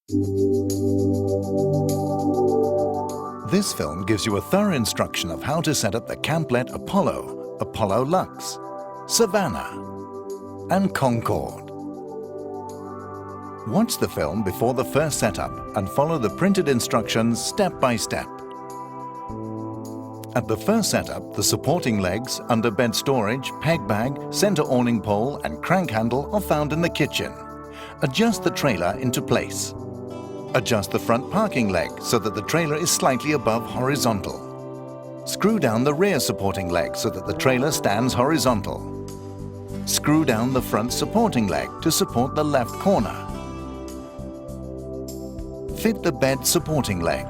This film gives you a thorough instruction of how to set up the Camp-let Apollo, Apollo Lux, Savanne, and Concorde. Watch the film before the first setup and follow the printed instructions step by step. At the first setup, the supporting legs, under bed storage, peg bag, center awning pole and crank handle are found in the kitchen. Adjust the trailer into place. Adjust the front parking leg so that the trailer is slightly above horizontal. Screw down the rear supporting leg so that the trailer stands horizontal. Screw down the front supporting leg to support the left corner. Fit the bed supporting leg.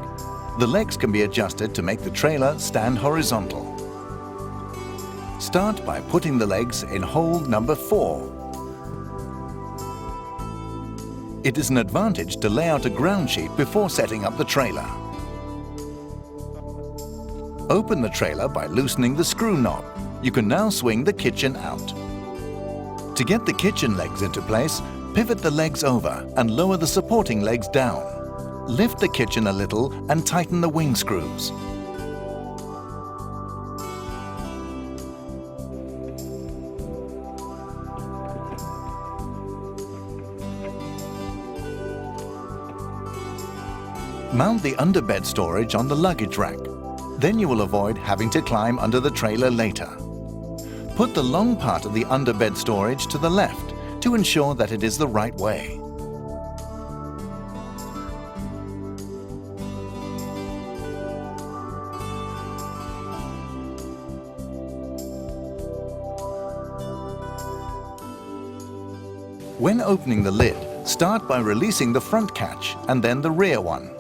The legs can be adjusted to make the trailer stand horizontal. Start by putting the legs in hole number 4. It is an advantage to lay out a ground sheet before setting up the trailer. Open the trailer by loosening the screw knob. You can now swing the kitchen out. To get the kitchen legs into place, pivot the legs over and lower the supporting legs down. Lift the kitchen a little and tighten the wing screws. Mount the underbed storage on the luggage rack. Then you will avoid having to climb under the trailer later. Put the long part of the underbed storage to the left to ensure that it is the right way. When opening the lid, start by releasing the front catch and then the rear one.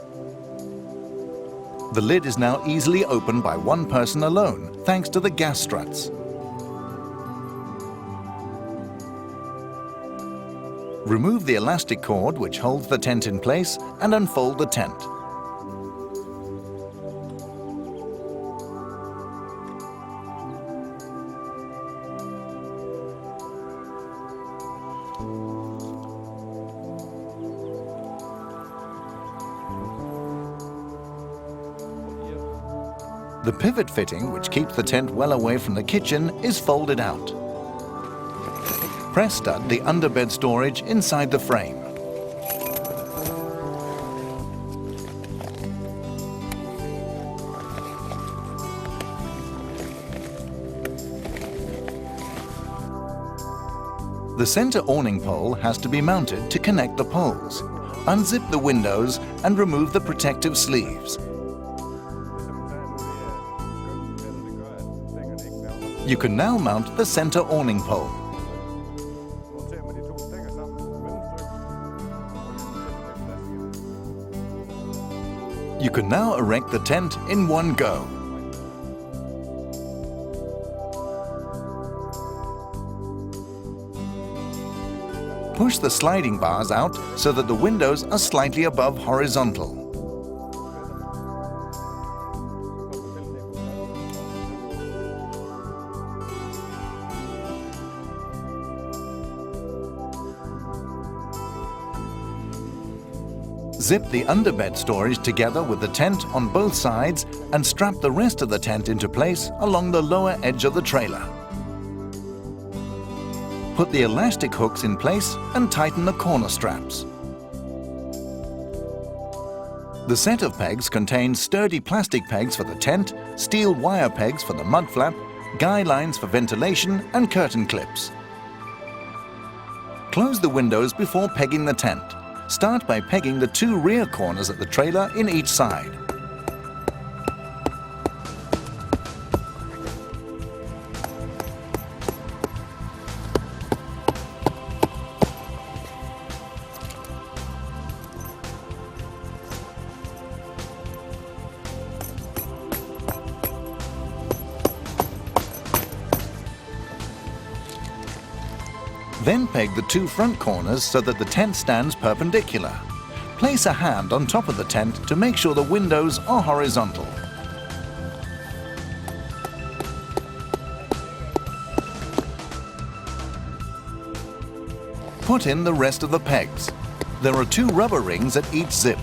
The lid is now easily opened by one person alone, thanks to the gas struts. Remove the elastic cord which holds the tent in place and unfold the tent. The pivot fitting, which keeps the tent well away from the kitchen, is folded out. Press stud the underbed storage inside the frame. The center awning pole has to be mounted to connect the poles. Unzip the windows and remove the protective sleeves. You can now mount the center awning pole. You can now erect the tent in one go. Push the sliding bars out so that the windows are slightly above horizontal. Zip the underbed storage together with the tent on both sides and strap the rest of the tent into place along the lower edge of the trailer. Put the elastic hooks in place and tighten the corner straps. The set of pegs contains sturdy plastic pegs for the tent, steel wire pegs for the mud flap, guy lines for ventilation and curtain clips. Close the windows before pegging the tent. Start by pegging the 2 rear corners of the trailer in each side. Then peg the 2 front corners so that the tent stands perpendicular. Place a hand on top of the tent to make sure the windows are horizontal. Put in the rest of the pegs. There are 2 rubber rings at each zip.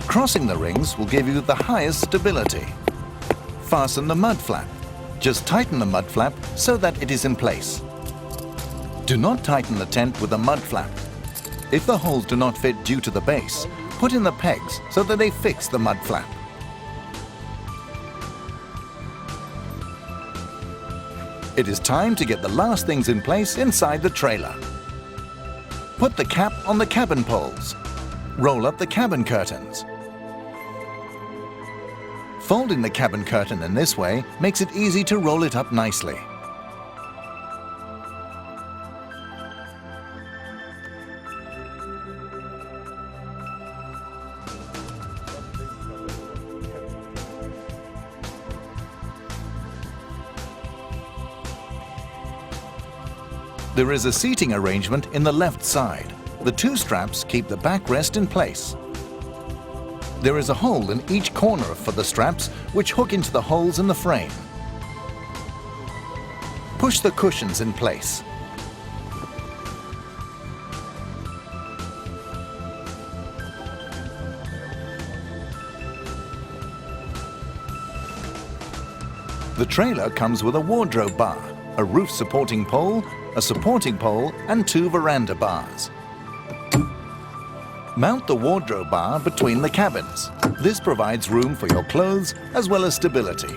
Crossing the rings will give you the highest stability. Fasten the mud flap. Just tighten the mud flap so that it is in place. Do not tighten the tent with a mud flap. If the holes do not fit due to the base, put in the pegs so that they fix the mud flap. It is time to get the last things in place inside the trailer. Put the cap on the cabin poles. Roll up the cabin curtains. Folding the cabin curtain in this way makes it easy to roll it up nicely. There is a seating arrangement in the left side. The 2 straps keep the backrest in place. There is a hole in each corner for the straps which hook into the holes in the frame. Push the cushions in place. The trailer comes with a wardrobe bar, a roof supporting pole, a supporting pole and 2 veranda bars. Mount the wardrobe bar between the cabins. This provides room for your clothes as well as stability.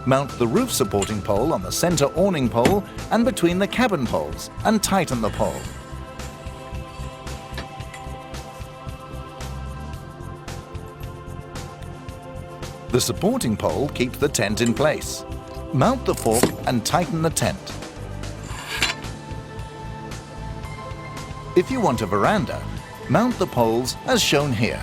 Mount the roof supporting pole on the center awning pole and between the cabin poles and tighten the pole. The supporting pole keeps the tent in place. Mount the fork and tighten the tent. If you want a veranda, mount the poles as shown here.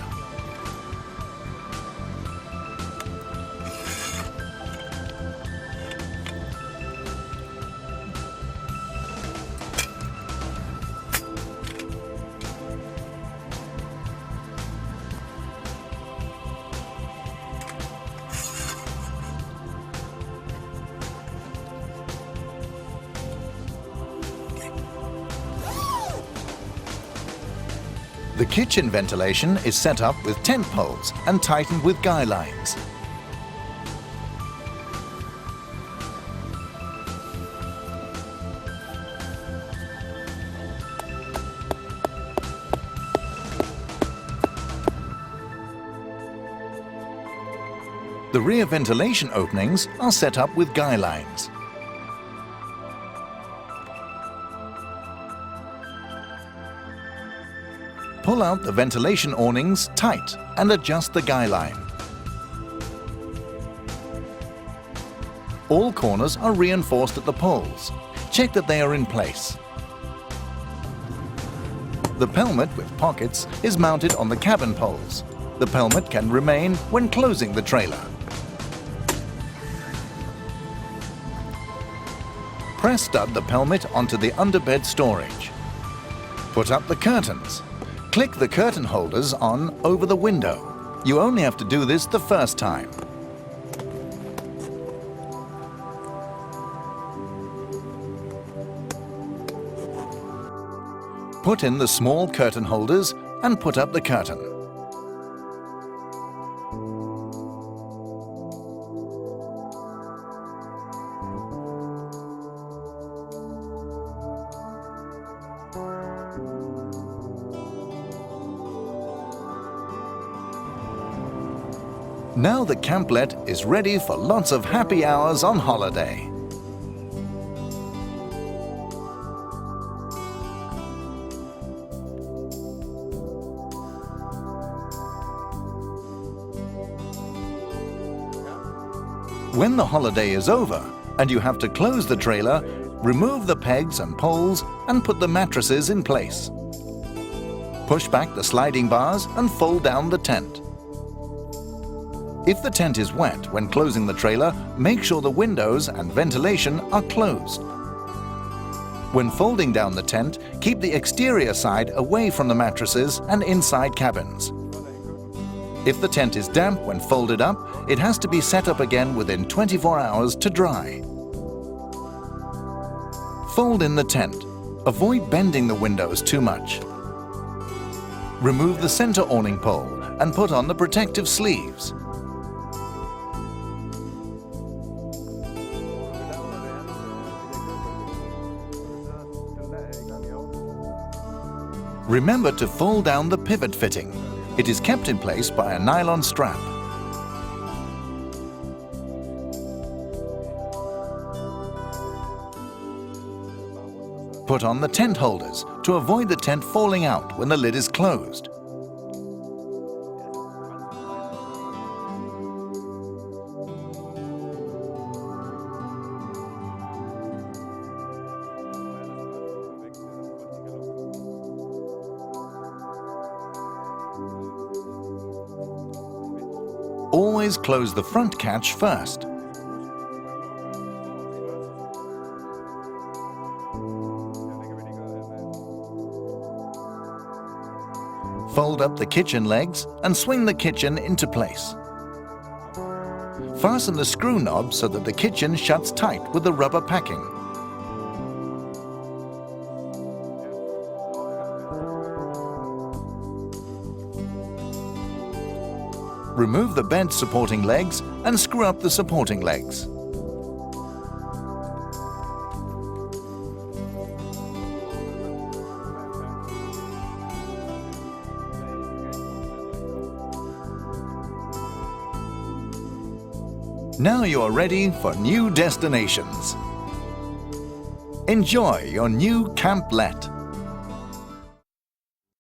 The kitchen ventilation is set up with tent poles and tightened with guy lines. The rear ventilation openings are set up with guy lines. Pull out the ventilation awnings tight and adjust the guy line. All corners are reinforced at the poles. Check that they are in place. The pelmet with pockets is mounted on the cabin poles. The pelmet can remain when closing the trailer. Press stud the pelmet onto the underbed storage. Put up the curtains. Click the curtain holders on over the window. You only have to do this the first time. Put in the small curtain holders and put up the curtain. Now the Camp-let is ready for lots of happy hours on holiday. When the holiday is over and you have to close the trailer, remove the pegs and poles and put the mattresses in place. Push back the sliding bars and fold down the tent. If the tent is wet when closing the trailer, make sure the windows and ventilation are closed. When folding down the tent, keep the exterior side away from the mattresses and inside cabins. If the tent is damp when folded up, it has to be set up again within 24 hours to dry. Fold in the tent. Avoid bending the windows too much. Remove the center awning pole and put on the protective sleeves. Remember to fold down the pivot fitting. It is kept in place by a nylon strap. Put on the tent holders to avoid the tent falling out when the lid is closed. Always close the front catch first. Fold up the kitchen legs and swing the kitchen into place. Fasten the screw knob so that the kitchen shuts tight with the rubber packing. Remove the bed supporting legs and screw up the supporting legs. Now you are ready for new destinations. Enjoy your new Camp-let.